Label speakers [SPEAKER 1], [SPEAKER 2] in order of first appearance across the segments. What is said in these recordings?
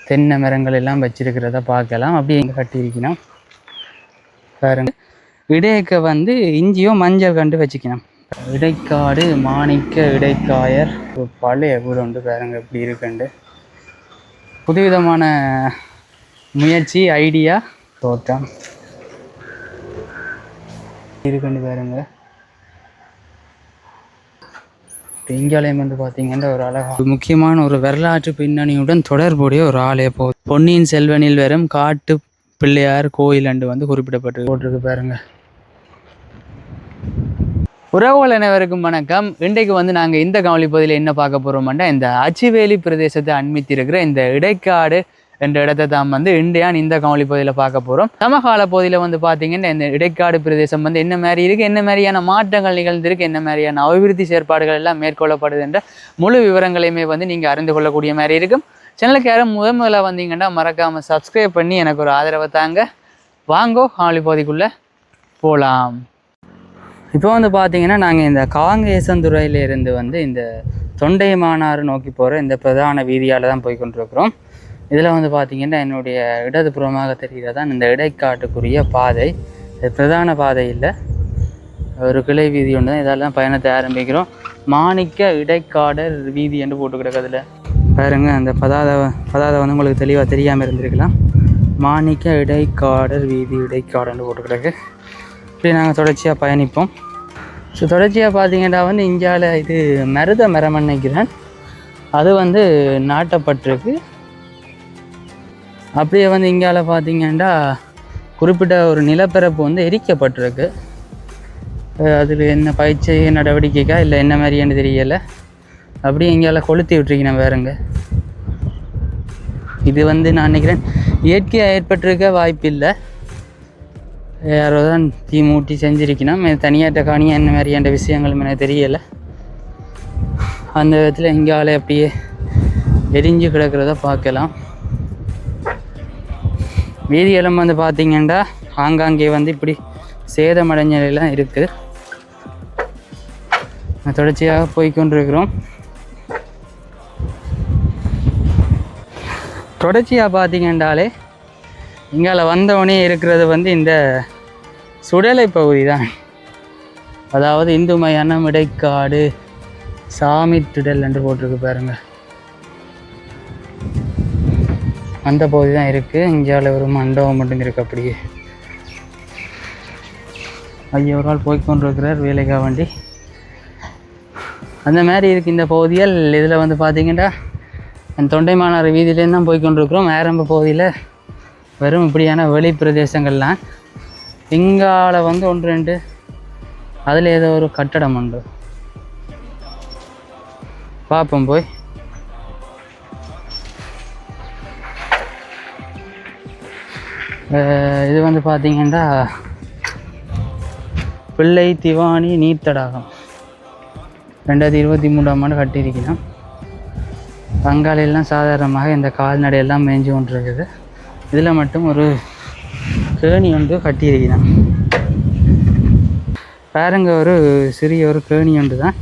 [SPEAKER 1] தென்னை மரங்கள் எல்லாம் வச்சிருக்கிறத பார்க்கலாம். அப்படியே எங்கே கட்டியிருக்கணும் பாருங்க. இடையக்க வந்து இஞ்சியோ மஞ்சள் கண்டு வச்சுக்கணும். இடைக்காடு மாணிக்க இடைக்காயர் பழைய வீடு உண்டு பாருங்க எப்படி இருக்குண்டு. புதுவிதமான முயற்சி ஐடியா தோட்டம் இருக்குண்டு பாருங்க. இங்காலயம் வந்து பார்த்தீங்கன்னா ஒரு அழகாக முக்கியமான ஒரு வரலாற்று பின்னணியுடன் தொடர்புடைய ஒரு ஆலய போகுது. பொன்னியின் செல்வனில் வரும் காட்டு பிள்ளையார் கோயில் அண்டு வந்து குறிப்பிடப்பட்டு போட்டிருக்கு பாருங்க. உறவுகள் அனைவருக்கும் வணக்கம். இன்றைக்கு வந்து நாங்கள் இந்த காணொளி பகுதியில் என்ன பார்க்க போகிறோம்னா, இந்த அச்சுவேலி பிரதேசத்தை அண்மித்திருக்கிற இந்த இடைக்காடு என்ற இடத்தை தான் வந்து இந்தியான் இந்த காணொளி பகுதியில் பார்க்க போகிறோம். சமகால பகுதியில் வந்து பார்த்தீங்கன்னா இந்த இடைக்காடு பிரதேசம் வந்து என்ன மாதிரி இருக்குது, என்ன மாதிரியான மாற்றங்கள் நிகழ்ந்திருக்கு, என்ன மாதிரியான அபிவிருத்தி செயற்பாடுகள் எல்லாம் மேற்கொள்ளப்படுது என்ற முழு விவரங்களையுமே வந்து நீங்கள் அறிந்து கொள்ளக்கூடிய மாதிரி இருக்கும். சேனலுக்கு யாரும் முதல்ல வந்தீங்கன்னா மறக்காமல் சப்ஸ்கிரைப் பண்ணி எனக்கு ஒரு ஆதரவை தாங்க. வாங்கோ காணொளி பகுதிக்குள்ளே போகலாம். இப்போ வந்து பார்த்தீங்கன்னா நாங்கள் இந்த காங்கேசந்துறையிலேருந்து வந்து இந்த தொண்டைமானாறு நோக்கி போகிற இந்த பிரதான வீதியால் தான் போய் கொண்டிருக்கிறோம். இதில் வந்து பார்த்திங்கன்னா என்னுடைய இடதுபுறமாக தெரிகிறதான் இந்த இடைக்காட்டுக்குரிய பாதை. இது பிரதான பாதை இல்லை, ஒரு கிளை வீதி ஒன்று தான். இதால் தான் பயணத்தை ஆரம்பிக்கிறோம். மாணிக்க இடைக்காடர் வீதி என்று போட்டு கிடக்கிறதுல பாருங்க. அந்த பதாதை வந்து உங்களுக்கு தெளிவாக தெரியாமல் இருந்திருக்கலாம். மாணிக்க இடைக்காடர் வீதி இடைக்காடுன்னு போட்டு கிடக்கு. இப்படி நாங்கள் தொடர்ச்சியாக பயணிப்போம். ஸோ தொடர்ச்சியாக பார்த்தீங்கன்னா வந்து இந்தியாவில் இது மருத மரம் நினைக்கிறேன், அது வந்து நாட்டப்பட்டிருக்கு. அப்படியே வந்து இங்கால பார்த்தீங்கன்னா குறிப்பிட்ட ஒரு நிலப்பரப்பு வந்து எரிக்கப்பட்டிருக்கு. அதில் என்ன பயிற்சி நடவடிக்கைக்கா இல்லை என்ன மாதிரியானு தெரியலை. அப்படியே இங்கால கொளுத்தி விட்டுருக்கணும் வேறுங்க. இது வந்து நான் நினைக்கிறேன் இயற்கையாக ஏற்பட்டிருக்க வாய்ப்பு இல்லை, யாரோ தான் தீ மூட்டி செஞ்சிருக்கணும். தனியாட்ட காணியாக என்ன மாதிரியான விஷயங்களும் எனக்கு தெரியலை. அந்த விதத்தில் இங்கால அப்படியே எரிஞ்சு கிடக்கிறத பார்க்கலாம். வீதியெல்லாம் வந்து பார்த்திங்கன்னா ஆங்காங்கே வந்து இப்படி சேதமடைஞ்ச நிலையெல்லாம் இருக்குது. தொடர்ச்சியாக போய்கொண்டிருக்கிறோம். தொடர்ச்சியாக பார்த்திங்கன்றாலே இங்கால வந்தவனே இருக்கிறது வந்து இந்த சுடலை பகுதி தான். அதாவது இந்து மயானம் இடைக்காடு சாமி திடல் என்று போட்டிருக்கு பாருங்க. அந்த பகுதி தான் இருக்குது. இந்தியாவில் ஒரு மண்டபம் மட்டும் இருக்குது. அப்படியே ஐயா ஒரு ஆள் போய்கொண்டிருக்கிறார் வேலைக்காக வண்டி. அந்த மாதிரி இருக்குது இந்த பகுதிகள். இதில் வந்து பார்த்திங்கன்னா அந்த தொண்டைமானாறு வீதியிலேருந்து தான் போய்கொண்டிருக்கிறோம். ஆரம்ப பகுதியில் வெறும் இப்படியான வெளி பிரதேசங்கள்லாம். இங்கால வந்து ஒன்று ரெண்டு அதில் ஏதோ ஒரு கட்டடம் உண்டு, பார்ப்போம் போய். இது வந்து பார்த்திங்கன்னா பிள்ளை திவானி நீர்த்தடாகம் 2023ஆம் ஆண்டு கட்டியிருக்கணும். பங்காளியெல்லாம் சாதாரணமாக இந்த கால்நடையெல்லாம் மேய்ஞ்சு கொண்டு இருக்குது. இதில் மட்டும் ஒரு கேணி ஒன்று கட்டியிருக்கணும் பாருங்க. ஒரு சிறிய ஒரு கேணி ஒன்று தான்.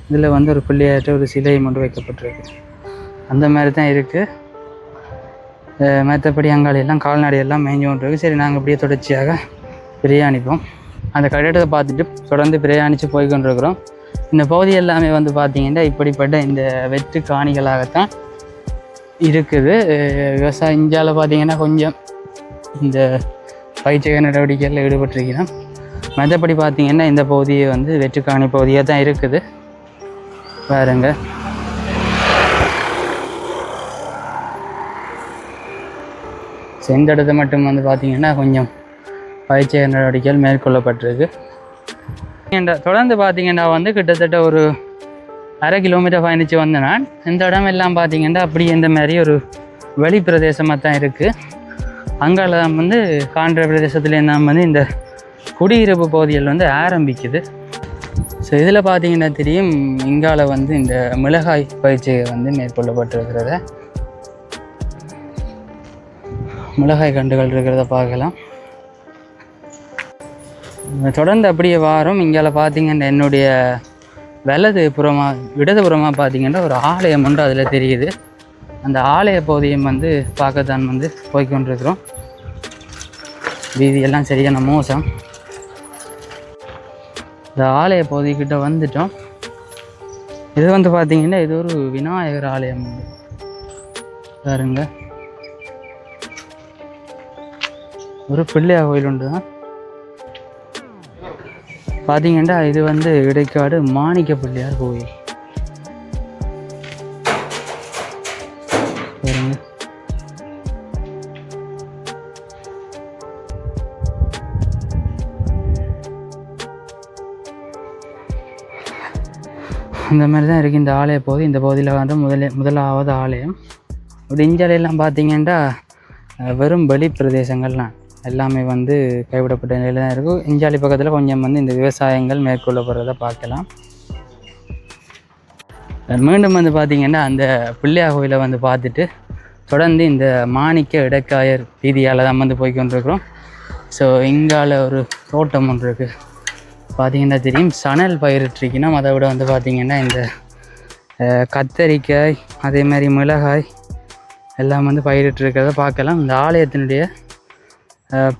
[SPEAKER 1] இதில் வந்து ஒரு பிள்ளையாற்ற ஒரு சிலை ஒன்று வைக்கப்பட்டிருக்கு. அந்த மாதிரி தான் இருக்குது. மற்றபடி அங்காளையெல்லாம் கால்நடையெல்லாம் மேய்ஞ்சு கொண்டு இருக்குது. சரி, நாங்கள் அப்படியே தொடர்ச்சியாக பிரயாணிப்போம். அந்த கட்டிடத்தை பார்த்துட்டு தொடர்ந்து பிரயாணித்து போய்கொண்டிருக்கிறோம். இந்த பகுதி எல்லாமே வந்து பார்த்திங்கன்னா இப்படிப்பட்ட இந்த வெற்று காணிகளாகத்தான் இருக்குது. விவசாய இந்தியாவில் பார்த்திங்கன்னா கொஞ்சம் இந்த பயிற்சிக நடவடிக்கைகளில் ஈடுபட்டிருக்கிறோம். மற்றபடி பார்த்திங்கன்னா இந்த பகுதியை வந்து வெற்று காணி பகுதியாக தான் இருக்குது பாருங்க. இந்த இடத்த மட்டும் வந்து பார்த்திங்கன்னா கொஞ்சம் பயிற்சி நடவடிக்கைகள் மேற்கொள்ளப்பட்டிருக்கு. தொடர்ந்து பார்த்திங்கன்னா வந்து கிட்டத்தட்ட ஒரு 1/2 கிலோமீட்டர் பயணித்து வந்தேன் நான். இந்த இடம் எல்லாம் பார்த்திங்கன்னா அப்படி இந்த மாதிரி ஒரு வெளி பிரதேசமாக தான் இருக்குது. அங்கால வந்து காண்ற பிரதேசத்துலேருந்து தான் வந்து இந்த குடியிருப்பு பகுதிகள் வந்து ஆரம்பிக்குது. ஸோ இதில் பார்த்திங்கன்னா தெரியும் இங்கால வந்து இந்த மிளகாய் பயிற்சி வந்து மேற்கொள்ளப்பட்டிருக்கிறத, மிளகாய் கண்டுகள் இருக்கிறத பார்க்கலாம். தொடர்ந்து அப்படியே வாரம். இங்கால பார்த்திங்கன்னா என்னுடைய இடதுபுறமாக பார்த்திங்கன்னா ஒரு ஆலயம் ஒன்று அதில் தெரியுது. அந்த ஆலய பகுதியும் வந்து பார்க்கத்தான் வந்து போய்கொண்டிருக்கிறோம். வீதியெல்லாம் சரியான மோசம். இந்த ஆலய பகுதிக்கிட்ட வந்துட்டோம். இது வந்து பார்த்திங்கன்னா இது ஒரு விநாயகர் ஆலயம் பாருங்க. ஒரு பிள்ளையார் கோயில் உண்டு தான் பார்த்தீங்கன்னா. இது வந்து இடைக்காடு மாணிக்க பிள்ளையார் கோயில் பாருங்க. இந்த மாதிரி தான் இருக்குது இந்த ஆலய பகுதி. இந்த பகுதியில் வந்து முதலாவது ஆலயம். இப்படி இந்தியாவிலெல்லாம் பார்த்தீங்கன்னா வெறும் வெளி பிரதேசங்கள்லாம் எல்லாமே வந்து கைவிடப்பட்ட நிலையில் தான் இருக்கும். இஞ்சாலி பக்கத்தில் கொஞ்சம் வந்து இந்த விவசாயங்கள் மேற்கொள்ளப்படுறதை பார்க்கலாம். மீண்டும் வந்து பார்த்திங்கன்னா அந்த பிள்ளையார் கோயிலை வந்து பார்த்துட்டு தொடர்ந்து இந்த மாணிக்க இடைக்காயர் வீதியால் தான் வந்து போய்கொண்டிருக்கிறோம். ஸோ இங்கால ஒரு தோட்டம் ஒன்று இருக்குது பார்த்திங்கன்னா தெரியும். சணல் பயிரிட்டிருக்கணும். அதை விட வந்து பார்த்திங்கன்னா இந்த கத்தரிக்காய் அதே மாதிரி மிளகாய் எல்லாம் வந்து பயிரிட்டிருக்கிறத பார்க்கலாம். இந்த ஆலயத்தினுடைய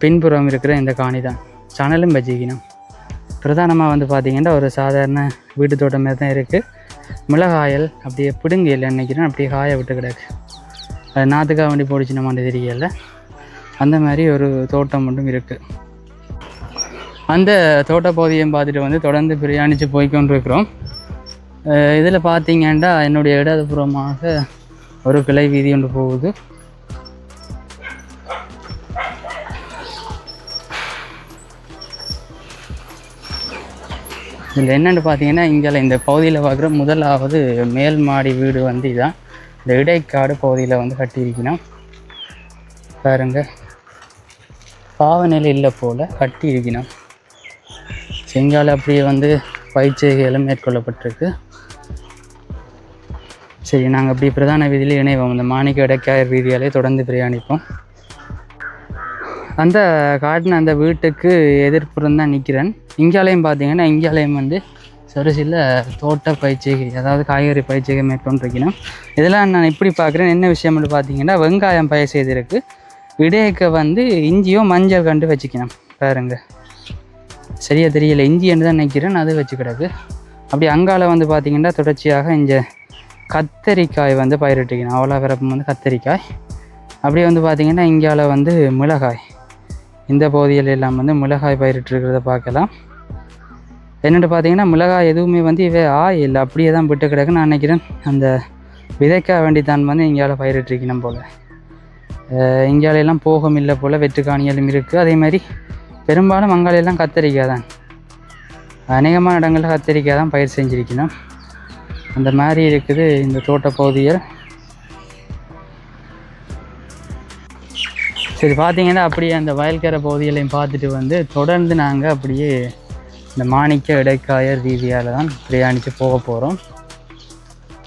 [SPEAKER 1] பின்புறம் இருக்கிற இந்த காணி தான் சணலும் வச்சிக்கணும். பிரதானமாக வந்து பார்த்திங்கன்னா ஒரு சாதாரண வீட்டு தோட்டம் மாதிரி தான் இருக்குது. மிளகாயல் அப்படியே பிடுங்கல நினைக்கிறேன், அப்படியே காய விட்டு கிடக்கு. அது நாற்றுக்காக வண்டி போடிச்சினமான்னு தெரியல. அந்த மாதிரி ஒரு தோட்டம் மட்டும் இருக்குது. அந்த தோட்ட பகுதியும் பார்த்துட்டு வந்து தொடர்ந்து பிரயாணித்து போய்கொண்டிருக்கிறோம். இதில் பார்த்திங்கன்னா என்னுடைய இடதுபுறமாக ஒரு கிளை வீதி ஒன்று போகுது. இதில் என்னென்னு பார்த்தீங்கன்னா இங்கே இந்த பகுதியில் பார்க்குற முதலாவது மேல் மாடி வீடு வந்து இதான். இந்த இடைக்காடு பகுதியில் வந்து கட்டியிருக்கணும் பாருங்க. பாவநிலை இல்லை போல் கட்டி இருக்கணும். செங்கால அப்படியே வந்து பயிற்சிகளும் மேற்கொள்ளப்பட்டிருக்கு. சரி, நாங்கள் அப்படி பிரதான வீதியில் இணைவோம். இந்த மாணிக்க இடைக்காயர் வீதியாலே தொடர்ந்து பிரயாணிப்போம். அந்த காட்டின அந்த வீட்டுக்கு எதிர்ப்புறம் தான் நிற்கிறேன். இங்காலயம் பார்த்தீங்கன்னா இங்காலயம் வந்து ஒரு சில தோட்ட பயிற்சிகை, அதாவது காய்கறி பயிற்சிகை மேற்கொண்டிருக்கணும். இதெல்லாம் நான் இப்படி பார்க்குறேன். என்ன விஷயம்னு பார்த்தீங்கன்னா வெங்காயம் பயிர் செய்திருக்கு. இடையக்க வந்து இஞ்சியோ மஞ்சள் கண்டு வச்சுக்கணும் பாருங்க. சரியாக தெரியல, இஞ்சின்னு தான் நினைக்கிறேன். அது வச்சு கிடக்கு. அப்படி அங்கால வந்து பார்த்திங்கன்னா தொடர்ச்சியாக இங்கே கத்தரிக்காய் வந்து பயிரிட்டுக்கணும். அவ்வளோ பிறப்பு வந்து கத்தரிக்காய். அப்படியே வந்து பார்த்திங்கன்னா இங்கால வந்து மிளகாய், இந்த பகுதியில் எல்லாம் வந்து மிளகாய் பயிரிட்டுருக்கிறத பார்க்கலாம். என்னென்னு பார்த்தீங்கன்னா மிளகாய் எதுவுமே வந்து இல்லை, அப்படியே தான் விட்டு கிடக்கு. நான் நினைக்கிறேன் அந்த விதைக்க வேண்டி தான் வந்து இங்கால பயிரிட்டுருக்கணும் போல். இங்காலையெல்லாம் போகம் இல்லை போல், வெற்றுக்காணிகளும் இருக்குது. அதே மாதிரி பெரும்பாலும் அங்காலையெல்லாம் கத்தரிக்காய் தான், அநேகமான இடங்களில் கத்தரிக்காய் தான் பயிர் செஞ்சுருக்கணும். அந்த மாதிரி இருக்குது இந்த தோட்ட பகுதியில். சரி, பார்த்தீங்கன்னா அப்படியே அந்த வயல்கரை பகுதிகளையும் பார்த்துட்டு வந்து தொடர்ந்து நாங்கள் அப்படியே இந்த மாணிக்க இடைக்காயர் வீதியால் தான் பிரயாணித்து போக போகிறோம்.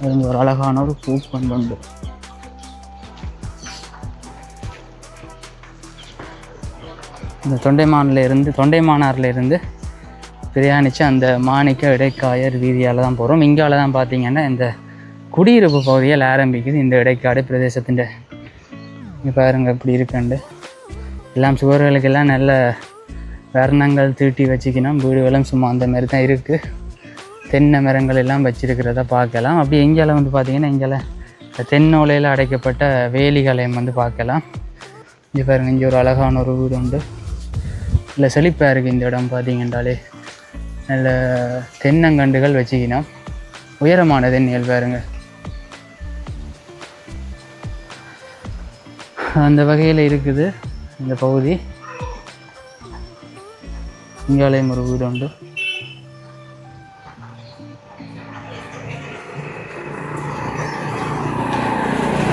[SPEAKER 1] அது ஒரு அழகான ஒரு பூப்பண்டு உண்டு. இந்த தொண்டைமானாரில் இருந்து பிரயாணித்து அந்த மாணிக்க இடைக்காயர் வீதியால் தான் போகிறோம். இங்கால தான் பார்த்திங்கன்னா இந்த குடியிருப்பு பகுதியில் ஆரம்பிக்குது இந்த இடைக்காடு பிரதேசத்தின். இங்கே பாருங்கள் இப்படி இருக்குண்டு. எல்லாம் சுவர்களுக்கெல்லாம் நல்ல வர்ணங்கள் தீட்டி வச்சுக்கணும். வீடுகளும் சும்மா அந்த மாதிரி தான் இருக்குது. தென்னை மரங்கள் எல்லாம் வச்சிருக்கிறத பார்க்கலாம். அப்படி எங்கேயால வந்து பார்த்திங்கன்னா இங்கேல தென்னோலையில் அடைக்கப்பட்ட வேலிகளையும் வந்து பார்க்கலாம். இங்கே பாருங்கள், இங்கே ஒரு அழகான ஒரு வீடு உண்டு. இல்லை செழிப்பாக இருக்குது இந்த இடம். பார்த்திங்கன்றாலே நல்ல தென்னங்கண்டுகள் வச்சுக்கணும். உயரமான தென்னைகள் பாருங்கள். அந்த வகையில் இருக்குது இந்த பகுதி. இங்காலயம் ஒரு வீடு உண்டு.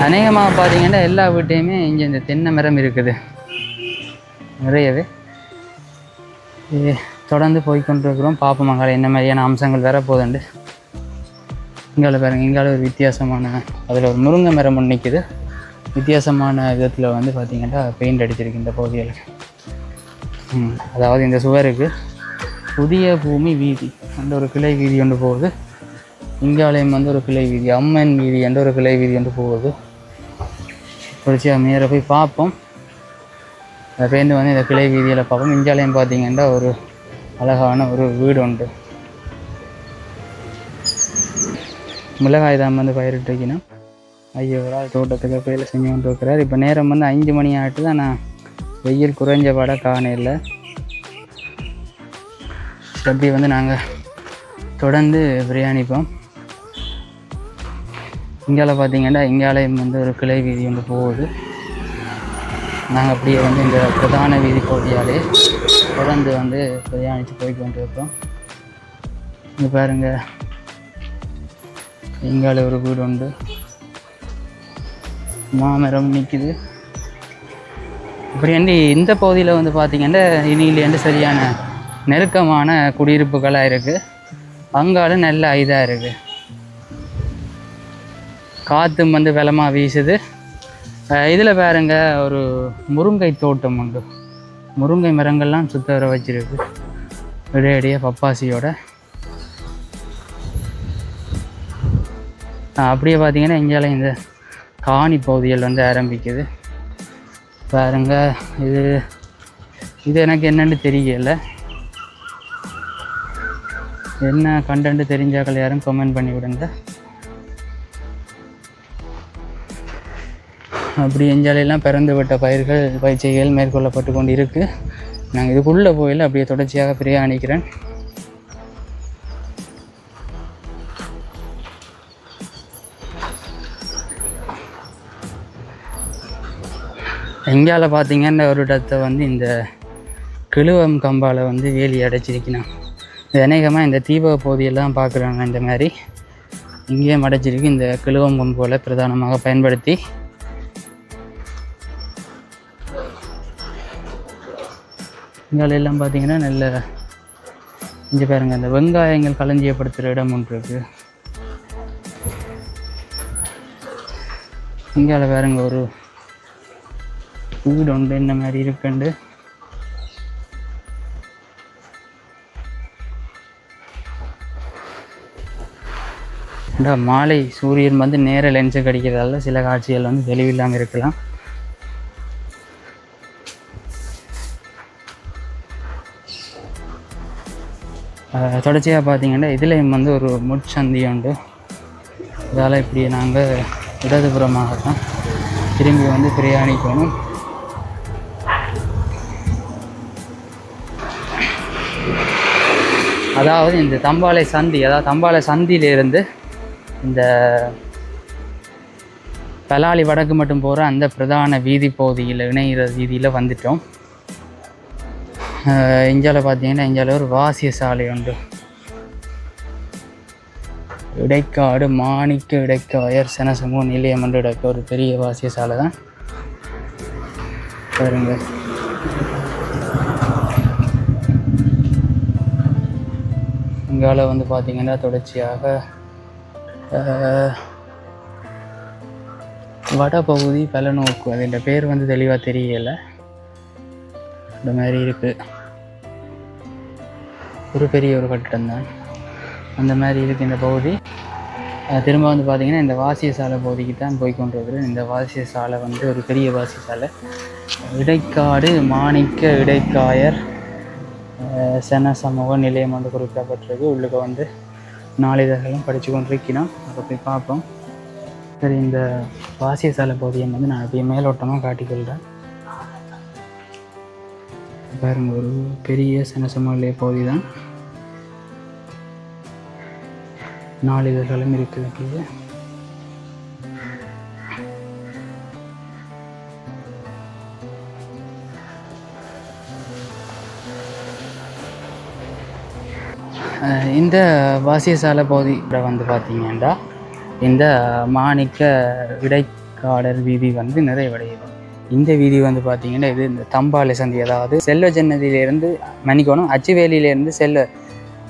[SPEAKER 1] அநேகமாக பார்த்தீங்கன்னா எல்லா வீட்டையுமே இங்கே இந்த தென்னை மரம் இருக்குது நிறையவே. தொடர்ந்து போய்கொண்டிருக்கிறோம். பார்ப்போம் அங்கால என்ன மாதிரியான அம்சங்கள் வேற போதுண்டு. இங்கால பாருங்கள், இங்கால ஒரு வித்தியாசமான, அதில் ஒரு முருங்கை மரம் ஒன்று நிற்குது. வித்தியாசமான விதத்தில் வந்து பார்த்திங்கன்னா பெயிண்ட் அடிச்சிருக்கு இந்த பகுதியில். அதாவது இந்த சுவருக்கு புதிய பூமி வீதி என்ற ஒரு கிளை வீதி ஒன்று போகுது. இங்காலயம் வந்து ஒரு கிளை வீதி, அம்மன் வீதி என்ற ஒரு கிளை வீதி ஒன்று போகுது. தொடர்ச்சியாக மேலே போய் பார்ப்போம். பேருந்து வந்து இந்த கிளை வீதியில் பார்ப்போம். இஞ்சாலையும் பார்த்தீங்கன்னா ஒரு அழகான ஒரு வீடு உண்டு. மிளகாய் தான் வந்து பயிரிட்டு வைக்கணும். ஐயோ ஒரு ஆள் தோட்டத்துக்கு வேலை செஞ்சு கொண்டு இருக்கிறார். இப்போ நேரம் வந்து 5 மணி ஆகிட்டு தான். நான் வெயில் குறைஞ்ச பாட காணையில் அப்படி வந்து நாங்கள் தொடர்ந்து பிரயாணிப்போம். இங்கால பார்த்தீங்கன்னா இங்காலையும் வந்து ஒரு கிளை வீதி வந்து போகுது. நாங்கள் அப்படியே வந்து இந்த பிரதான வீதி பகுதியாலே தொடர்ந்து வந்து பிரயாணித்து போய் கொண்டு இருக்கோம். இங்கே பாருங்கள், இங்கால ஒரு வீடு உண்டு. மாமரம் நிற்குது. இப்படி வந்து இந்த பகுதியில் வந்து பார்த்திங்கன்னா இனியிலேருந்து சரியான நெருக்கமான குடியிருப்புகளாக இருக்குது. அங்காலும் நல்ல இதாக இருக்குது. காற்றும் வந்து பலமாக வீசுது. இதில் பாருங்க ஒரு முருங்கை தோட்டம் உண்டு. முருங்கை மரங்கள்லாம் சுத்த வர வச்சிருக்கு இடையடியாக பப்பாசியோட. அப்படியே பார்த்தீங்கன்னா இங்கேயால இந்த காணி பகுதிகள் வந்து ஆரம்பிக்குது. பாருங்க, இது எனக்கு என்னென்னு தெரியல. என்ன கண்டென்ட் தெரிஞ்சாக்கள் யாரும் கமெண்ட் பண்ணி விடுங்க. அப்படி எஞ்சாலையெல்லாம் பிறந்து விட்ட பயிற்சிகள் மேற்கொள்ளப்பட்டு கொண்டு இருக்குது. நாங்கள் இதுக்குள்ளே போயில அப்படியே தொடர்ச்சியாக பிரயாணிக்கிறேன். எங்கால பார்த்தீங்கன்னா ஒரு இடத்தை வந்து இந்த கிழுவம் கம்பால் வந்து வேலி அடைச்சிருக்கணும். இது அநேகமாக இந்த தீப பகுதியெல்லாம் பார்க்குறாங்க. இந்த மாதிரி இங்கேயும் அடைச்சிருக்கு. இந்த கிழுவம் கம்போல பிரதானமாக பயன்படுத்தி இங்காலெல்லாம் பார்த்தீங்கன்னா நல்ல இங்கே பாருங்கள், இந்த வெங்காயங்கள் களஞ்சியப்படுத்துகிற இடம் ஒன்று இருக்குது. இங்கால பாருங்க ஒரு வீடு உண்டு. இந்த மாதிரி இருக்குண்டு. மாலை சூரியன் வந்து நேர லென்ஸு கிடைக்கிறதால சில காட்சிகள் வந்து தெளிவில்லாமல் இருக்கலாம். தொடர்ச்சியாக பார்த்தீங்கன்னா இதுலேயும் வந்து ஒரு முட்சந்தி உண்டு. இதால் இப்படி நாங்கள் இடதுபுறமாகத்தான் திரும்பி வந்து பிரயாணிக்கணும். அதாவது இந்த தம்பாலை சந்தி, அதாவது தம்பாலை சந்தியிலிருந்து இந்த பலாலி வடக்கு மட்டும் போகிற அந்த பிரதான வீதி பகுதியில் இணைகிற வீதியில் வந்துட்டோம். இஞ்சால பார்த்தீங்கன்னா இஞ்சால ஒரு வாசிய சாலை உண்டு. இடைக்காடு மாணிக்க இடைக்காயர் சனசமூக நிலையம் என்று இடக்க ஒரு பெரிய வாசிய சாலை தான் பாருங்க. இங்கால வந்து பார்த்தீங்கன்னா தொடர்ச்சியாக வடபகுதி பலநோக்கு, அதோட பேர் வந்து தெளிவாக தெரியலை. இந்த மாதிரி இருக்குது. ஒரு பெரிய ஒரு கட்டிடம் தான் அந்த மாதிரி இருக்குது இந்த பகுதி. திரும்ப வந்து பார்த்திங்கன்னா இந்த வாசிய சாலை பகுதிக்கு தான் போய் கொண்டு வருகிறேன். இந்த வாசிய சாலை வந்து ஒரு பெரிய வாசிய சாலை. இடைக்காடு மாணிக்க இடைக்காயர் சன சமூக நிலையம் வந்து குறிப்பிடப்பட்டிருக்கு. உள்ளுக்கு வந்து நாளிதழ்களும் படித்து கொண்டு இருக்கணும். அதை போய் பார்ப்போம். சரி, இந்த வாசிய சாலை பகுதியை வந்து நான் அப்படியே மேலோட்டமாக காட்டிக்கொள்கிறேன். பாருங்க, ஒரு பெரிய சனசமூக பகுதி தான். நாளிதழ்களும் இருக்குது. இந்த வாசியசாலை பகுதியில் வந்து பார்த்திங்கன்னா இந்த மாணிக்க இடைக்காடர் வீதி வந்து நிறைவடையுது. இந்த வீதி வந்து பார்த்திங்கன்னா இது இந்த தம்பாலை சந்தி, அதாவது செல்வஜன்னதியிலேருந்து மணிக்கோணம்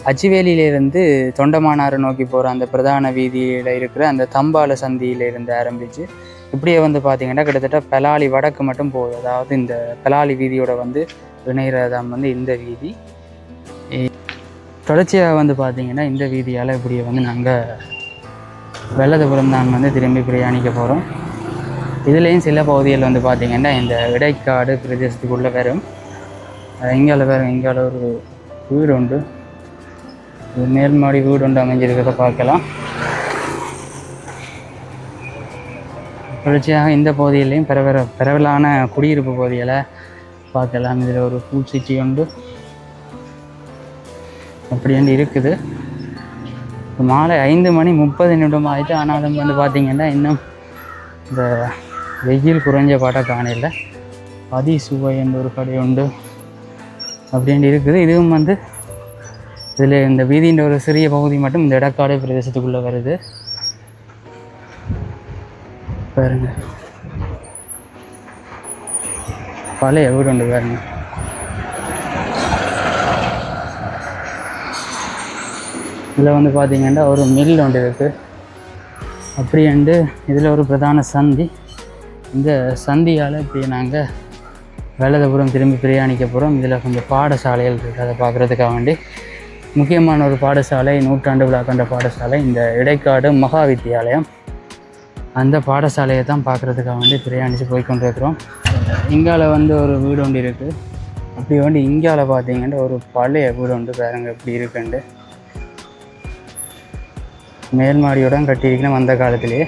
[SPEAKER 1] அச்சுவேலியிலேருந்து தொண்டமானாறு நோக்கி போகிற அந்த பிரதான வீதியில் இருக்கிற அந்த தம்பாலை சந்தியிலேருந்து ஆரம்பித்து இப்படியே வந்து பார்த்திங்கன்னா கிட்டத்தட்ட பலாலி வடக்கு மட்டும் போகுது. அதாவது இந்த பலாலி வீதியோட வந்து இணைகிறதாம் வந்து இந்த வீதி. தொடர்ச்சியாக வந்து பார்த்திங்கன்னா இந்த வீதியால் இப்படியே வந்து நாங்கள் வெள்ளதபுரம் தான் வந்து திரும்பி பிரயாணிக்க போகிறோம். இதுலேயும் சில பகுதிகள் வந்து பார்த்திங்கன்னா இந்த இடைக்காடு பிரதேசத்துக்குள்ளே வரும். இங்கால வேறு இங்கால ஒரு வீடு உண்டு, மேல்மாடி வீடு ஒன்று அமைஞ்சிருக்கிறத பார்க்கலாம். தொடர்ச்சியாக இந்த பகுதியிலையும் பரவலான குடியிருப்பு பகுதிகளை பார்க்கலாம். இதில் ஒரு பூச்சிச்சி உண்டு அப்படின்னு இருக்குது. மாலை 5:30 ஆகிட்டு. ஆனாலும் வந்து பார்த்திங்கன்னா இன்னும் இந்த வெயில் குறைஞ்ச பாட்டை காணையில் அதிசுவை என்ற ஒரு கடை உண்டு அப்படின்னு இருக்குது. இதுவும் வந்து இதில் இந்த வீதின்ற ஒரு சிறிய பகுதி மட்டும் இந்த இடக்காடு பிரதேசத்துக்குள்ளே வருது. பாருங்க, பழைய வீடு உண்டு பாருங்க. இதில் வந்து பார்த்திங்கன்னா ஒரு மில் ஒன்று இருக்குது. அப்படின்ட்டு இதில் ஒரு பிரதான சந்தி. இந்த சந்தியால் இப்படி நாங்கள் வெள்ளதபுரம் திரும்பி பிரயாணிக்க போகிறோம். இதில் கொஞ்சம் பாடசாலைகள் இருக்குது, அதை பார்க்குறதுக்காக வேண்டி. முக்கியமான ஒரு பாடசாலை, நூற்றாண்டு விழா கண்ட பாடசாலை இந்த இடைக்காடு மகா வித்தியாலயம். அந்த பாடசாலையை தான் பார்க்குறதுக்காக வேண்டி பிரயாணித்து போய் கொண்டிருக்கிறோம். இங்கால வந்து ஒரு வீடு ஒன்று இருக்குது. அப்படி வந்து இங்கால பார்த்தீங்கன்னா ஒரு பழைய வீடு ஒன்று பாருங்க எப்படி இருக்குண்டு. மேல்மாடியோட கட்டியிருக்கணும் அந்த காலத்திலேயே.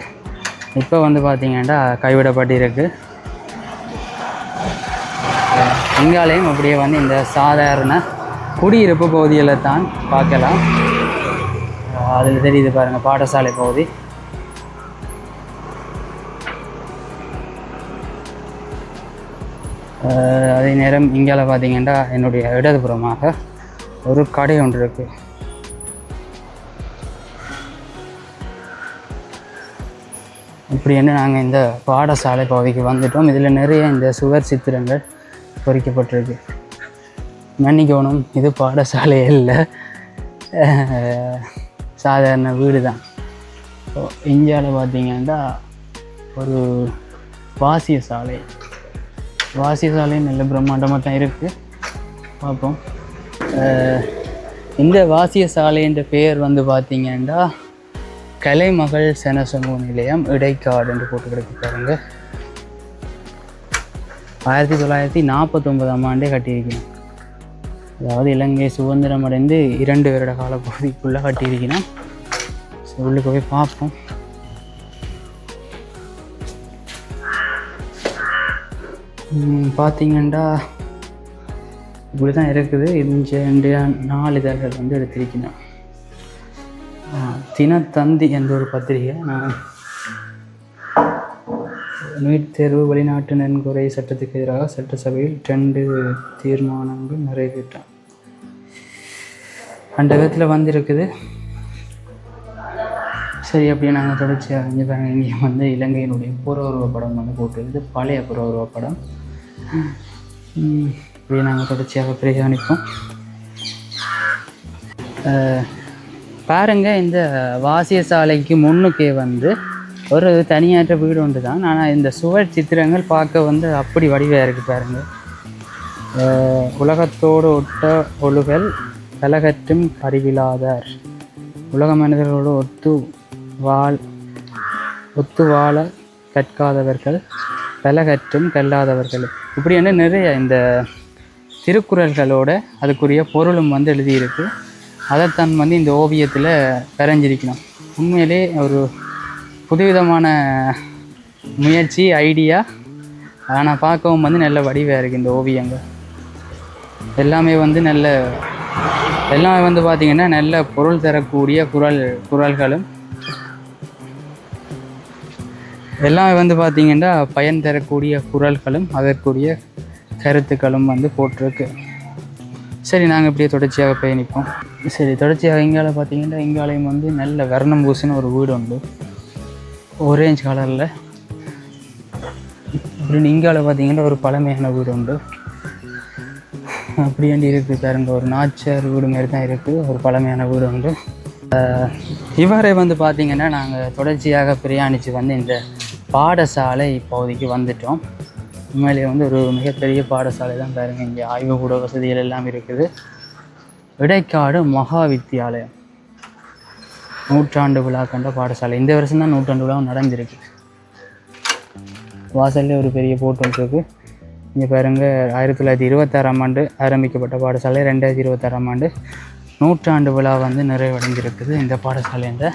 [SPEAKER 1] இப்போ வந்து பார்த்திங்கன்னா கைவிடப்பட்டு இருக்குது. இங்காலையும் அப்படியே வந்து இந்த சாதாரண குடியிருப்பு பகுதிகளை தான் பார்க்கலாம். அதில் தெரியுது பாருங்கள் பாடசாலை பகுதி. அதே நேரம் இங்கால பார்த்தீங்கன்னா என்னுடைய இடதுபுறமாக ஒரு கடை ஒன்று இருக்குது. இப்படி என்ன நாங்கள் இந்த பாடசாலை பகுதிக்கு வந்துட்டோம். இதில் நிறைய இந்த சுவர் சித்திரங்கள் பொறிக்கப்பட்டிருக்கு. மன்னிக்கணும், இது பாடசாலையே இல்லை, சாதாரண வீடு தான். இந்தியாவில் பார்த்தீங்கன்னா ஒரு வாசிய சாலை நல்ல பிரம்மாண்டமாக தான் இருக்குது. பார்ப்போம். இந்த வாசிய சாலைன்ற பெயர் வந்து பார்த்திங்கன்னா கலைமகள் சென சமூக நிலையம் இடைக்காடு என்று போட்டு கிடக்கு பாருங்க. 1949ஆம் ஆண்டே கட்டியிருக்கணும். அதாவது இலங்கை சுதந்திரம் அடைந்து 2 வருட கால பகுதிக்குள்ளே கட்டியிருக்கணும். உள்ளுக்கு போய் பார்ப்போம். பார்த்தீங்கன்னா இப்படி தான் இருக்குது. இது 4 இதழ்கள் வந்து எடுத்திருக்கணும். தினத்தந்தி என்ற ஒரு பத்திரிகை. நான் நீட் தேர்வு வெளிநாட்டு நன்கொடை சட்டத்துக்கு எதிராக சட்டசபையில் 2 தீர்மானங்கள் நிறைவேற்றான் அந்த விதத்தில் வந்திருக்குது. சரி, அப்படியே நாங்கள் தொடர்ச்சியாக இங்கே வந்து இலங்கையினுடைய புற உருவப்படம் வந்து போட்டுருக்குது, பழைய புற உருவப்படம். இப்படியே நாங்கள் தொடர்ச்சியாக பிரயாணிப்போம். பாருங்கள், இந்த வாசிய சாலைக்கு முன்னுக்கே வந்து ஒரு தனியாற்ற வீடு ஒன்று தான். ஆனால் இந்த சுவர் சித்திரங்கள் பார்க்க வந்து அப்படி வடிவாக இருக்குது பாருங்கள். உலகத்தோடு ஒட்ட ஒழுகல் கலகற்றும் அறிவிலாதார், உலக மனிதர்களோடு ஒத்து வாழ கற்காதவர்கள், கலகற்றும் கல்லாதவர்கள், இப்படி என்ன நிறைய இந்த திருக்குறள்களோட அதுக்குரிய பொருளும் வந்து எழுதியிருக்கு. அதைத்தான் வந்து இந்த ஓவியத்தில் வரைஞ்சிருக்கணும். உண்மையிலே ஒரு புதுவிதமான முயற்சி, ஐடியா. ஆனால் பார்க்கவும் வந்து நல்ல வடிவாக இருக்குது இந்த ஓவியங்கள். எல்லாமே வந்து பார்த்திங்கன்னா நல்ல பொருள் தரக்கூடிய குறள்களும், எல்லாமே வந்து பார்த்திங்கன்னா பயன் தரக்கூடிய குறள்களும் அதற்குரிய கருத்துக்களும் வந்து போட்டிருக்கு. சரி, நாங்கள் இப்படியே தொடர்ச்சியாக பயணிப்போம். சரி, தொடர்ச்சியாக இங்கால பார்த்திங்கன்னா இங்காலையும் வந்து நல்ல வர்ணம் பூசின ஒரு வீடு உண்டு, ஆரஞ்சு கலரில். அப்படின்னு இங்கால பார்த்திங்கன்னா ஒரு பழமையான வீடு உண்டு. அப்படியாண்டி இருக்குது பாருங்க, ஒரு நாச்சர் வீடு மாரி தான் இருக்குது, ஒரு பழமையான வீடு உண்டு. இவரை வந்து பார்த்திங்கன்னா நாங்கள் தொடர்ச்சியாக பிரயாணித்து வந்து இந்த பாடசாலை பகுதிக்கு வந்துட்டோம். உண்மையிலே வந்து ஒரு மிகப்பெரிய பாடசாலை தான் பாருங்கள். இங்கே ஆய்வுக்கூட வசதிகள் எல்லாம் இருக்குது. இடைக்காடு மகா வித்தியாலயம், நூற்றாண்டு விழா கண்ட பாடசாலை. இந்த வருஷம் தான் நூற்றாண்டு விழா நடந்திருக்கு. வாசல்லே ஒரு பெரிய போட்டு இருக்குது. இங்கே பாருங்கள் 1926ஆம் ஆண்டு ஆரம்பிக்கப்பட்ட பாடசாலை 2026ஆம் ஆண்டு நூற்றாண்டு விழா வந்து நிறைவடைஞ்சிருக்குது இந்த பாடசாலைன்ற.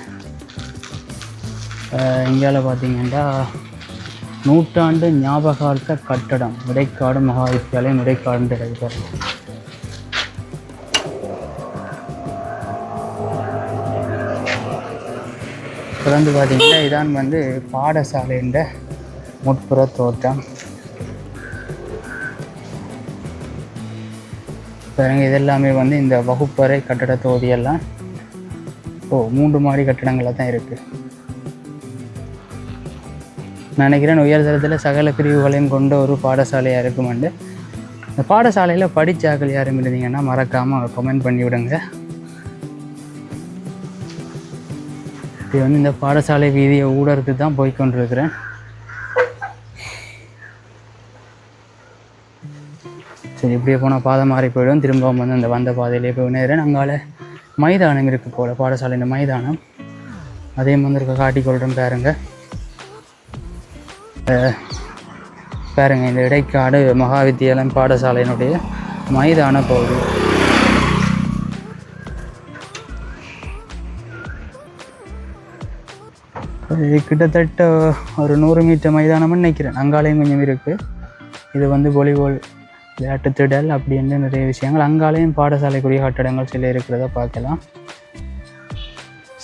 [SPEAKER 1] இங்கால பார்த்தீங்கன்னா நூற்றாண்டு ஞாபகார்த்த கட்டடம் இடைக்காடு மகா வித்தியாலயம் இடைக்காடுன்ற இருக்கிறது. தொடர்ந்து பார்த்தீங்கன்னா இதான் வந்து பாடசாலைன்ற முற்புற தோற்றம். பாருங்க இதெல்லாமே வந்து இந்த வகுப்பறை கட்டட தொகுதியெல்லாம் 3 மாடி கட்டடங்களில் தான் இருக்குது. நினைக்கிறேன் உயர்தரத்தில் சகல பிரிவுகளையும் கொண்ட ஒரு பாடசாலையாக இருக்குமெண்டு. இந்த பாடசாலையில் படித்தாக்கள் யாரும் இருந்தீங்கன்னா மறக்காமல் கமெண்ட் பண்ணி விடுங்க. இது வந்து இந்த பாடசாலை வீதியை ஊடறுத்து தான் போய்கொண்டிருக்கிறேன். சரி இப்படியே போனால் பாதை மாறி போயிடும். திரும்பவும் வந்து அந்த வந்த பாதையிலே போய் நேரேன். அங்கால மைதானம் இருக்குது போல் பாடசாலையின் மைதானம். அதே வந்து இருக்க காட்டிக்கொள்கிறேன் பாருங்கள். பாருங்கள் இந்த இடைக்காடு மகா வித்தியாலயம் பாடசாலையினுடைய மைதான பகுதி. கிட்டத்தட்ட ஒரு 100 மீட்டர் மைதானம்னு நினைக்கிறேன். அங்காலையும் கொஞ்சம் இருக்குது. இது வந்து வாலிபால் விளையாட்டு திடல் அப்படின்னு நிறைய விஷயங்கள். அங்காலையும் பாடசாலைக்குரிய கட்டடங்கள் சில இருக்கிறத பார்க்கலாம்.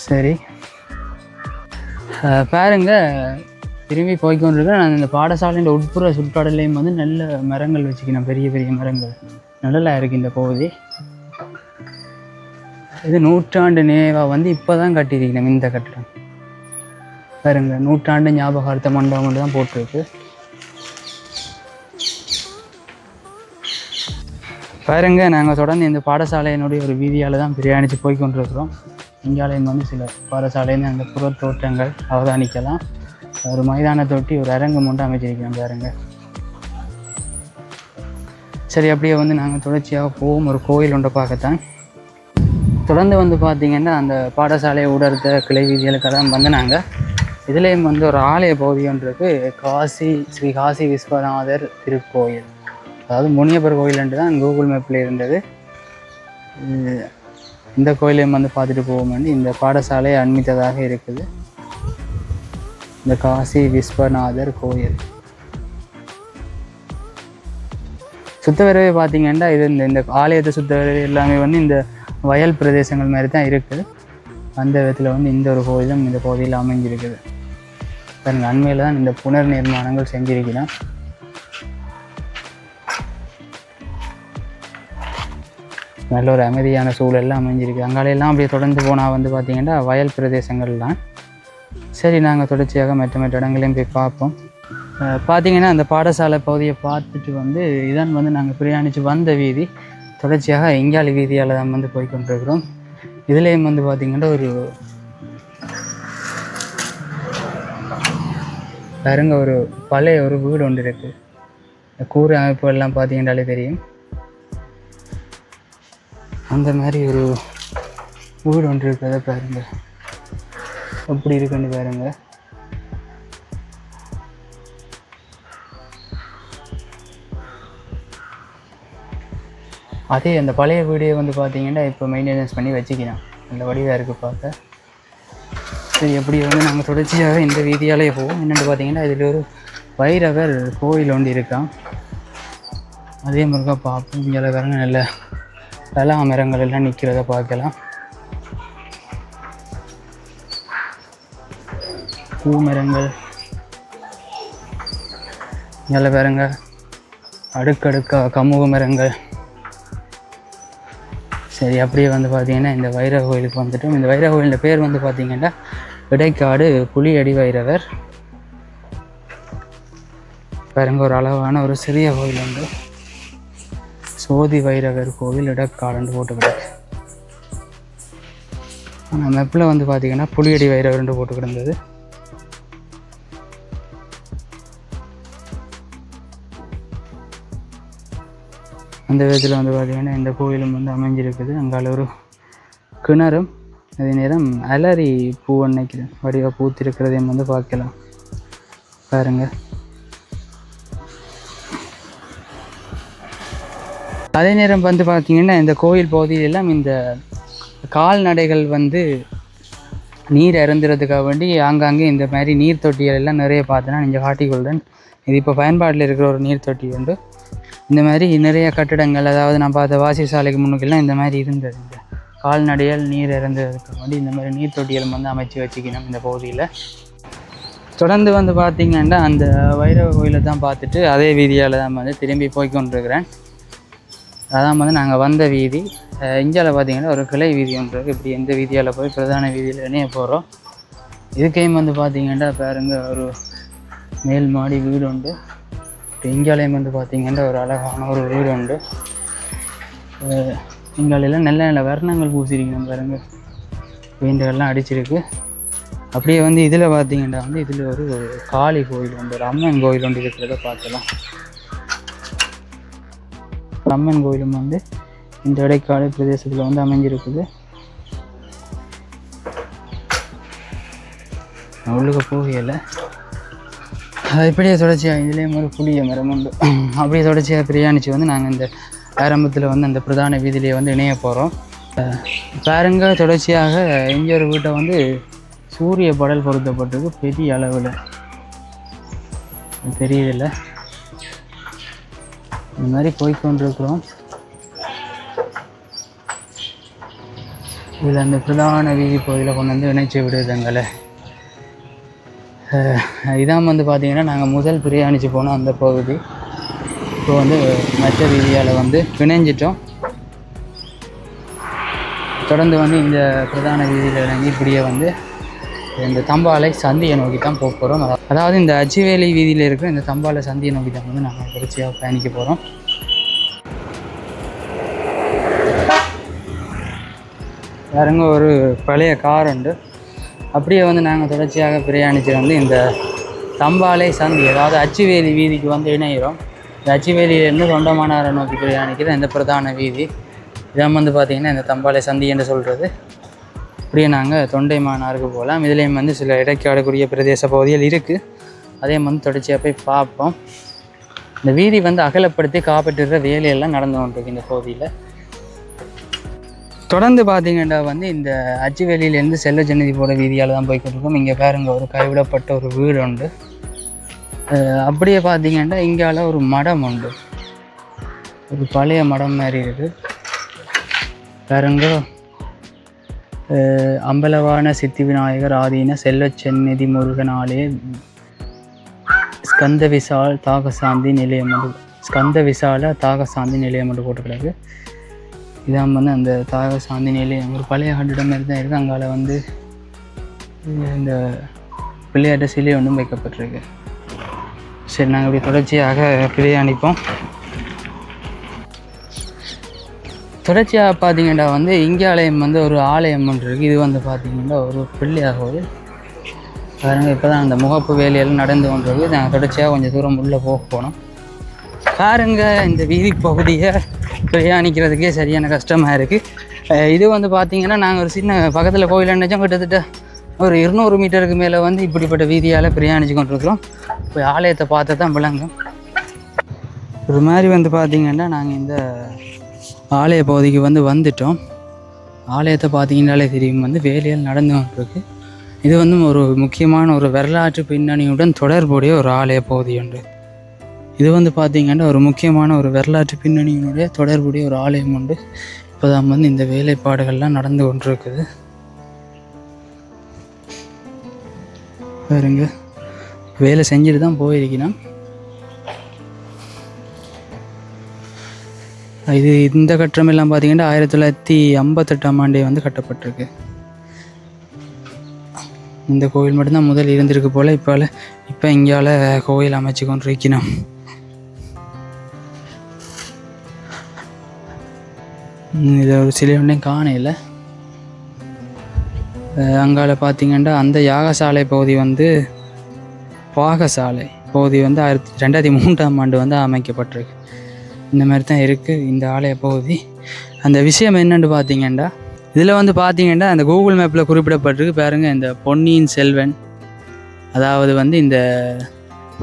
[SPEAKER 1] சரி பாருங்கள் திரும்பி போய்கொண்டிருக்கேன். நான் இந்த பாடசாலையின் உட்புற சுற்றாடலையும் வந்து நல்ல மரங்கள் வச்சுக்கணும். பெரிய பெரிய மரங்கள் நல்லதாக இருக்குது இந்த பகுதி. இது நூற்றாண்டு நினைவாக வந்து இப்போ தான் கட்டியிருக்கணும் இந்த கட்டடம். பாருங்க நூற்றாண்டு ஞாபகார்த்த மண்டபம் தான் போட்டிருக்கு. பாருங்க நாங்கள் தொடர்ந்து இந்த பாடசாலையினுடைய ஒரு வீதியால் தான் பிரயாணித்து போய்கொண்டிருக்கிறோம். இங்காலையும் வந்து சில பாடசாலைன்னு அந்த புற தோற்றங்கள் அவதானிக்கலாம். ஒரு மைதானத்தொட்டி ஒரு அரங்கம் மட்டும் அமைச்சிருக்கிறோம் பாருங்க. சரி அப்படியே வந்து நாங்கள் தொடர்ச்சியாக போவோம். ஒரு கோயில் ஒன்றை பார்க்கத்தான். தொடர்ந்து வந்து பார்த்திங்கன்னா அந்த பாடசாலையை ஊடறுத்த கிளை வீதிகளுக்கெல்லாம் வந்து நாங்கள் இதுலேயும் வந்து ஒரு ஆலய பகுதி ஒன்று இருக்குது. ஸ்ரீ காசி விஸ்வநாதர் திருக்கோயில், அதாவது முனியப்பர் கோயில்ன்ட்டு தான் கூகுள் மேப்பில் இருந்தது. இந்த கோயிலையும் வந்து பார்த்துட்டு போவோம். இந்த பாடசாலையை அண்மித்ததாக இருக்குது இந்த காசி விஸ்வநாதர் கோயில். சுத்தவரவே பார்த்தீங்கன்னா இது இந்த ஆலயத்தை சுத்தவரவே எல்லாமே வந்து இந்த வயல் பிரதேசங்கள் மாதிரி தான் இருக்குது. அந்த விதத்தில் வந்து இந்த ஒரு கோயிலும் இந்த கோயிலில் அமைஞ்சிருக்குது. பாருங்கள் அண்மையில் தான் இந்த புனர் நிர்மாணங்கள் செஞ்சிருக்கிறேன். நல்ல ஒரு அமைதியான சூழல்லாம் அமைஞ்சிருக்கு. அங்காலையெல்லாம் அப்படியே தொடர்ந்து போனால் வந்து பார்த்திங்கன்னா வயல் பிரதேசங்கள்லாம். சரி நாங்கள் தொடர்ச்சியாக மற்ற இடங்களையும் போய் பார்ப்போம். பார்த்திங்கன்னா அந்த பாடசாலை பகுதியை பார்த்துட்டு வந்து இதான் வந்து நாங்கள் பிரயாணித்து வந்த வீதி. தொடர்ச்சியாக இங்காலி வீதியால் தான் வந்து போய்கொண்டிருக்கிறோம். இதுலேயும் வந்து பார்த்திங்கன்னா ஒரு பாருங்க ஒரு பழைய ஒரு வீடு ஒன்று இருக்குது. கூரை அமைப்புகள்லாம் பார்த்திங்கன்னாலே தெரியும். அந்த மாதிரி ஒரு வீடு ஒன்று இருக்கிறத பாருங்க எப்படி இருக்குன்னு பாருங்க. அதே அந்த பழைய வீடியோ வந்து பார்த்திங்கன்னா இப்போ மெயின்டெனன்ஸ் பண்ணி வச்சுக்கலாம். அந்த வடிவாக இருக்குது பார்க்க. சரி எப்படி வந்து நாங்கள் தொடர்ச்சியாக இந்த வீதியாலே போவோம். என்னென்னு பார்த்திங்கன்னா இதில் ஒரு வைரவர் கோயில் ஒன்று இருக்கான். அதே மாதிரிக்கா பார்ப்போம். இங்கே பாருங்க நல்ல பலா மரங்கள் எல்லாம் நிற்கிறத பார்க்கலாம். பூ மரங்கள் இங்கே பாருங்க அடுக்கடுக்காக கமுக மரங்கள். சரி அப்படியே வந்து பார்த்திங்கன்னா இந்த வைர கோயிலுக்கு வந்துட்டோம். இந்த வைர கோயிலின் பேர் வந்து பார்த்திங்கன்னா இடைக்காடு புலியடி வைரவர். பாருங்க ஒரு அளவான ஒரு சிறிய கோயில் உண்டு. சோதி வைரவர் கோவில் இடக்காடுன்னு போட்டு கிடக்கு. ஆனால் மெப்பில் வந்து பார்த்திங்கன்னா புலியடி வைரவர்ன்ட்டு போட்டு கிடந்தது. அந்த விதத்தில் வந்து பார்த்திங்கன்னா இந்த கோயிலும் வந்து அமைஞ்சிருக்குது. அங்கால ஒரு கிணறும் அதே நேரம் அலரி பூ நினைக்கிறேன் வடிவாக பூத்திருக்கிறதையும் வந்து பார்க்கலாம். பாருங்கள் அதே நேரம் வந்து பார்த்திங்கன்னா இந்த கோயில் பகுதியிலெல்லாம் இந்த கால்நடைகள் வந்து நீர் இறந்துறதுக்காக வேண்டி ஆங்காங்கே இந்த மாதிரி நீர் தொட்டிகள் எல்லாம் நிறைய பார்த்தோன்னா நீங்கள் காட்டிக்கொள்கிறேன். இது இப்போ பயன்பாட்டில் இருக்கிற ஒரு நீர் தொட்டி உண்டு. இந்த மாதிரி நிறைய கட்டிடங்கள், அதாவது நான் பார்த்த வாசிசாலைக்கு முன்னுக்கெல்லாம் இந்த மாதிரி இருந்தது. இந்த கால்நடைகள் நீர் இறந்துறதுக்காக வேண்டி இந்த மாதிரி நீர் தொட்டிகள் வந்து அமைச்சு வச்சுக்கணும் இந்த பகுதியில். தொடர்ந்து வந்து பார்த்திங்கன்னா அந்த வைரவ கோயிலை தான் பார்த்துட்டு அதே வீதியால் தான் வந்து திரும்பி போய்கொண்டிருக்கிறேன். அதான் வந்து நாங்கள் வந்த வீதி. இந்தியாவில் பார்த்திங்கன்னா ஒரு கிளை வீதி ஒன்று இருக்குது. இப்படி எந்த வீதியால் போய் பிரதான வீதியில் இணைய போகிறோம். இதுக்கையும் வந்து பார்த்திங்கன்னா பாருங்க ஒரு மேல் மாடி வீடு உண்டு. இப்போ இந்தியாலையும் வந்து பார்த்திங்கன்னா ஒரு அழகான ஒரு வீடு உண்டு. இங்காலெல்லாம் நல்ல நல்ல வர்ணங்கள் பூசிருக்கணும் பாருங்க, பெயிண்டெல்லாம் அடிச்சிருக்கு. அப்படியே வந்து இதில் பார்த்திங்கன்னா வந்து இதில் ஒரு காளி கோயில் உண்டு, ஒரு அம்மன் கோயில் ஒன்று இருக்கிறத பார்க்கலாம். அம்மன் கோயிலும் வந்து இந்த இடைக்காடு பிரதேசத்தில் வந்து அமைஞ்சிருக்குது. உள்ளுக்கு போகலை. அது இப்படியே தொடர்ச்சியாக இதுலேயும் ஒரு புளிய மரம் உண்டு. அப்படியே தொடர்ச்சியாக பிரியாணிச்சு வந்து நாங்கள் இந்த ஆரம்பத்தில் வந்து அந்த பிரதான வீதியிலேயே வந்து இணைய போகிறோம். பாருங்க, தொடர்ச்சியாக இங்கே ஒரு வீட்டை வந்து சூரிய படல் பொருத்தப்பட்டிருக்கு பெரிய அளவில், தெரியதில்லை. இந்த மாதிரி போய்கொண்டிருக்கிறோம். இதில் அந்த பிரதான வீதி பகுதியில் கொண்டு வந்து இணைச்சி விடுதுங்களை. இதான் வந்து பார்த்திங்கன்னா நாங்கள் முதல் பிரியாணிச்சு போனோம் அந்த பகுதி. இப்போ வந்து மற்ற வீதியால் வந்து இணைஞ்சிட்டோம். தொடர்ந்து வந்து இந்த பிரதான வீதியில் இறங்கி இப்படியே வந்து இந்த தம்பாலை சந்தியை நோக்கி தான் போக போகிறோம். அதாவது இந்த அச்சிவேலி வீதியில் இருக்கிற இந்த தம்பாலை சந்தியை நோக்கி தான் வந்து நாங்கள் தொடர்ச்சியாக பயணிக்க போகிறோம். பாருங்க, ஒரு பழைய கார் உண்டு. அப்படியே வந்து நாங்கள் தொடர்ச்சியாக பிரயாணித்து வந்து இந்த தம்பாலை சந்தி, அதாவது அச்சிவேலி வீதிக்கு வந்து இணைகிறோம். இந்த அச்சிவேலியிலேருந்து தொண்டமானாரை நோக்கி பிரயாணிக்கிற இந்த பிரதான வீதி இதான் வந்து பார்த்திங்கன்னா இந்த தம்பாலை சந்தி என்று சொல்கிறது. அப்படியே நாங்கள் தொண்டைமானாருக்கு போகலாம். இதுலேயும் வந்து சில இடைக்காடுக்குரிய பிரதேச பகுதிகள் இருக்குது. அதே வந்து தொடர்ச்சியாக போய் பார்ப்போம். இந்த வீதி வந்து அகலப்படுத்தி காப்பீட்டுற வேலையெல்லாம் நடந்து கொண்டிருக்கு இந்த பகுதியில். தொடர்ந்து பார்த்திங்கன்னா வந்து இந்த அச்சிவேலியிலேருந்து செல்ல ஜன்னதி போகிற வீதியால் தான் போய்கிட்டிருக்கோம். இங்கே பாருங்க ஒரு கைவிடப்பட்ட ஒரு வீடு உண்டு. அப்படியே பார்த்திங்கன்னா இங்கால ஒரு மடம் உண்டு, ஒரு பழைய மடம் மாதிரி இருக்குது பாருங்க. அம்பலவான சித்தி விநாயகர் ஆதீன செல்வச்செந்நிதி முருகன் ஆலய ஸ்கந்த விசால் தாகசாந்தி நிலையம் வந்து ஸ்கந்த விசால தாகசாந்தி நிலையம் வந்து போட்டுக்கிறாரு. இதான் வந்து அந்த தாகசாந்தி நிலையம் ஒரு பழைய கட்டிடம் மாதிரி தான் இருக்குது. அங்கால வந்து இந்த பிள்ளையாட்ட சிலை ஒன்றும் வைக்கப்பட்டிருக்கு. சரி, நாங்கள் இப்படி தொடர்ச்சியாக பிரயாணிப்போம். தொடர்ச்சியாக பார்த்திங்கன்னா வந்து இங்கே ஆலயம் வந்து ஒரு ஆலயம் ஒன்று இருக்குது. இது வந்து பார்த்திங்கன்னா ஒரு பிள்ளையார் கோயில் பாருங்க. இப்போ தான் அந்த முகப்பு வேலையெல்லாம் நடந்து கொண்டிருக்கு. நாங்கள் தொடர்ச்சியாக கொஞ்சம் தூரம் உள்ளே போனோம். பாருங்க, இந்த வீதி பகுதியை பிரயாணிக்கிறதுக்கே சரியான கஷ்டமாக இருக்குது. இது வந்து பார்த்திங்கன்னா நாங்கள் ஒரு சின்ன பக்கத்தில் கோயில் நினைச்சோம். கிட்டத்தட்ட ஒரு 200 மீட்டருக்கு மேலே வந்து இப்படிப்பட்ட வீதியால் பிரயாணிச்சு கொண்டிருக்கிறோம். இப்போ ஆலயத்தை பார்த்து தான் விளங்கும். ஒரு மாதிரி வந்து பார்த்திங்கன்னா நாங்கள் இந்த ஆலய பகுதிக்கு வந்து வந்துட்டோம். ஆலயத்தை பார்த்திங்கனாலே தெரியும் வந்து வேலையில் நடந்து கொண்டிருக்கு. இது வந்து ஒரு முக்கியமான ஒரு வரலாற்று பின்னணியுடன் தொடர்புடைய ஒரு ஆலய பகுதி உண்டு. இது வந்து பார்த்திங்கன்னா ஒரு முக்கியமான ஒரு வரலாற்று பின்னணியினுடைய தொடர்புடைய ஒரு ஆலயம் உண்டு. இப்போ தான் வந்து இந்த வேலைப்பாடுகள்லாம் நடந்து கொண்டிருக்குது பாருங்க. வேலை செஞ்சுட்டு தான் போயிருக்கணும். இது இந்த கட்டடமெல்லாம் பார்த்திங்கன்னா 1958ஆம் ஆண்டே வந்து கட்டப்பட்டிருக்கு. இந்த கோவில் மட்டும்தான் முதல் இருந்திருக்கு போல். இப்போ இங்கால கோயில் அமைச்சு கொண்டிருக்கணும். இதை ஒரு சிலை ஒன்றையும் காணையில். அங்கால பார்த்திங்கன்னா அந்த யாகசாலை பகுதி வந்து பாகசாலை பகுதி வந்து 2003ஆம் ஆண்டு வந்து அமைக்கப்பட்டிருக்கு. இந்த மாதிரி தான் இருக்குது இந்த ஆலய பகுதி. அந்த விஷயம் என்னென்னு பார்த்திங்கன்னா இதில் வந்து பார்த்திங்கன்னா அந்த கூகுள் மேப்பில் குறிப்பிடப்பட்டிருக்கு பாருங்கள். இந்த பொன்னியின் செல்வன், அதாவது வந்து இந்த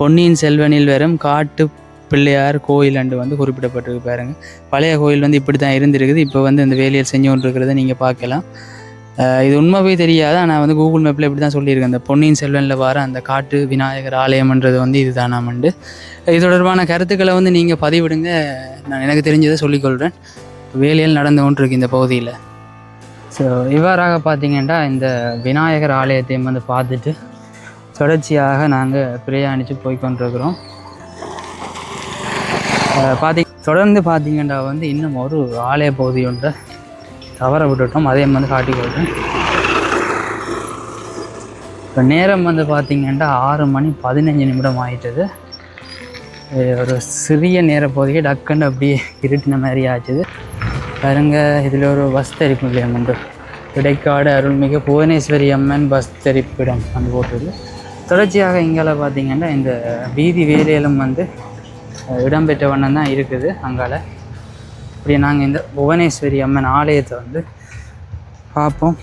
[SPEAKER 1] பொன்னியின் செல்வனில் வரும் காட்டு பிள்ளையார் கோயில் அண்டு வந்து குறிப்பிடப்பட்டிருக்கு பாருங்க. பழைய கோயில் வந்து இப்படி தான் இருந்திருக்குது. இப்போ வந்து இந்த வேலையில் செஞ்சு கொண்டு இருக்கிறத நீங்கள் பார்க்கலாம். இது உண்மைவே தெரியாது, ஆனால் வந்து கூகுள் மேப்பில் இப்படி தான் சொல்லியிருக்கேன். அந்த பொன்னியின் செல்வனில் வர அந்த காட்டு விநாயகர் ஆலயம்ன்றது வந்து இதுதானாமண்டு. இது தொடர்பான கருத்துக்களை வந்து நீங்கள் பதிவிடுங்க, நான் எனக்கு தெரிஞ்சதை சொல்லிக்கொள்கிறேன். வேலையில் நடந்து கொண்டு இருக்கு இந்த பகுதியில். ஸோ இவ்வாறாக பார்த்தீங்கன்னா இந்த விநாயகர் ஆலயத்தையும் வந்து பார்த்துட்டு தொடர்ச்சியாக நாங்கள் பிரயாணித்து போய் கொண்டிருக்கிறோம். தொடர்ந்து பார்த்தீங்கன்னா வந்து இன்னும் ஒரு ஆலய பகுதி ஒன்றை தவற விட்டுட்டோம், அதையும் வந்து காட்டிக்கொள்கிறேன். இப்போ நேரம் வந்து பார்த்திங்கன்னா 6:15 ஆகிட்டது. ஒரு சிறிய நேர பகுதிக்கு டக்குன்னு அப்படியே இருட்டின மாதிரி ஆச்சுது பாருங்க. இதில் ஒரு பஸ் தரிப்பு நிலையம் உண்டு, இடைக்காடு அருள்மிகு புவனேஸ்வரி அம்மன் பஸ் தரிப்பிடம் வந்து போட்டுது. தொடர்ச்சியாக இங்கால பார்த்திங்கன்னா இந்த வீதி வேலையிலும் வந்து இடம்பெற்ற வண்ணம் தான் இருக்குது. அங்கால இப்படி நாங்கள் இந்த புவனேஸ்வரி அம்மன் ஆலயத்தை வந்து பார்ப்போம்.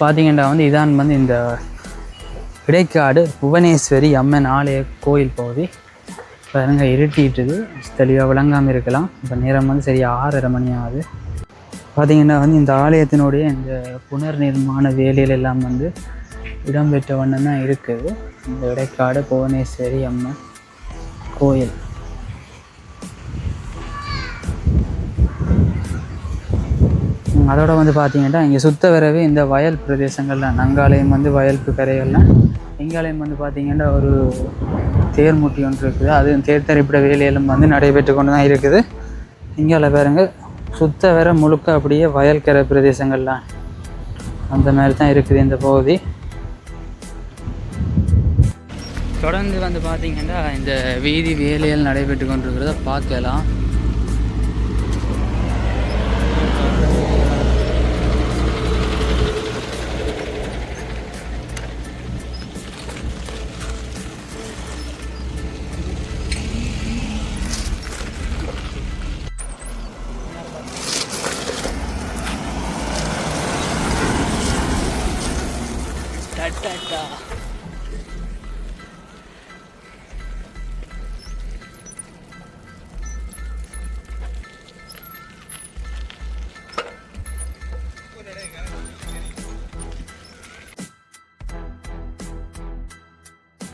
[SPEAKER 1] பார்த்திங்கன்னா வந்து இதான் வந்து இந்த இடைக்காடு புவனேஸ்வரி அம்மன் ஆலய கோயில் பகுதி பாருங்க. இருட்டிட்டுது, தெளிவாக விளங்காமல் இருக்கலாம். இப்போ நேரம் வந்து சரியாக 6:30 மணி ஆகுது. பார்த்திங்கன்னா வந்து இந்த ஆலயத்தினுடைய இந்த புனர் நிர்மாண வேலையில் எல்லாம் வந்து இடம்பெற்ற வண்ணம் தான் இருக்குது இந்த இடைக்காடு புவனேஸ்வரி அம்மன் கோயில். அதோட வந்து பார்த்திங்கன்னா இங்கே சுத்த வரவே இந்த வயல் பிரதேசங்கள்லாம், நங்காலயம் வந்து வயல்பு கரைகள்லாம், எங்காலயம் வந்து பார்த்திங்கன்னா ஒரு தேர்முட்டி ஒன்று இருக்குது. அது தேர்தரிப்பிட வேலையிலும் வந்து நடைபெற்று கொண்டு தான் இருக்குது. இங்கால பாருங்க சுத்த வர முழுக்க அப்படியே வயல்கரை பிரதேசங்கள்லாம் அந்த மாதிரி தான் இருக்குது இந்த பகுதி. தொடர்ந்து வந்து பார்த்திங்கன்னா இந்த வீதி வேலையில் நடைபெற்று கொண்டிருக்கிறத பார்க்கலாம்.